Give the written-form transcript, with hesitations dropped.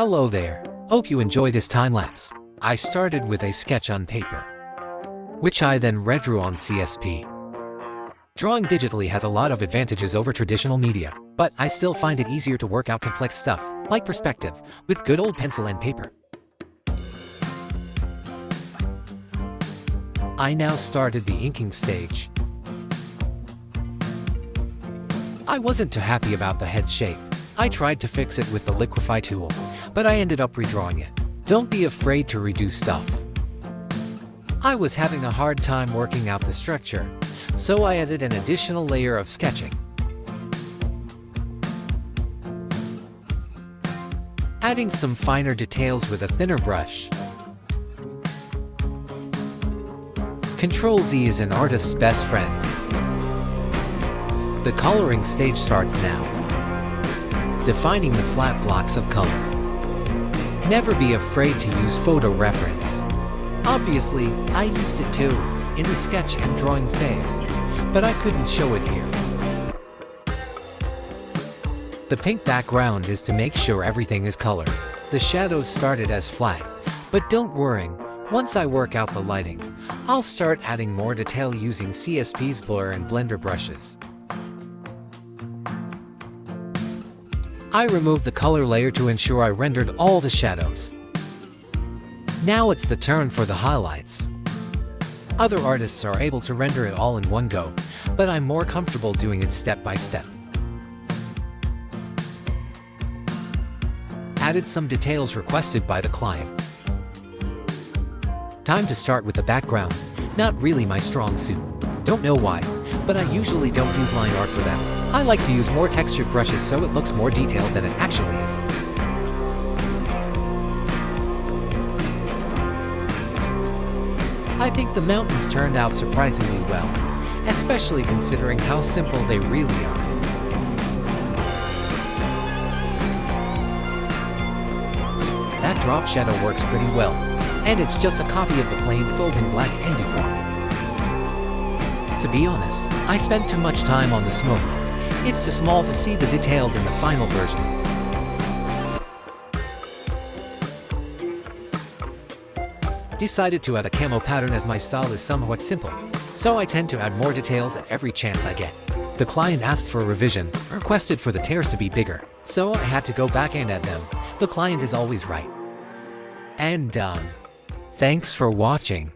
Hello there. Hope you enjoy this time lapse. I started with a sketch on paper, which I then redrew on CSP. Drawing digitally has a lot of advantages over traditional media, but I still find it easier to work out complex stuff, like perspective, with good old pencil and paper. I now started the inking stage. I wasn't too happy about the head shape. I tried to fix it with the liquify tool, but I ended up redrawing it. Don't be afraid to redo stuff. I was having a hard time working out the structure, so I added an additional layer of sketching. Adding some finer details with a thinner brush. Control-Z is an artist's best friend. The coloring stage starts now. Defining the flat blocks of color. Never be afraid to use photo reference. Obviously, I used it too, in the sketch and drawing phase, but I couldn't show it here. The pink background is to make sure everything is colored. The shadows started as flat, but don't worry, once I work out the lighting, I'll start adding more detail using CSP's blur and blender brushes. I removed the color layer to ensure I rendered all the shadows. Now it's the turn for the highlights. Other artists are able to render it all in one go, but I'm more comfortable doing it step by step. Added some details requested by the client. Time to start with the background. Not really my strong suit. Don't know why, but I usually don't use line art for that. I like to use more textured brushes so it looks more detailed than it actually is. I think the mountains turned out surprisingly well, especially considering how simple they really are. That drop shadow works pretty well, and it's just a copy of the plain filled in black and deformed. To be honest, I spent too much time on the smoke. It's too small to see the details in the final version. Decided to add a camo pattern as my style is somewhat simple, so I tend to add more details at every chance I get. The client asked for a revision, requested for the tears to be bigger, so I had to go back and add them. The client is always right. And done. Thanks for watching.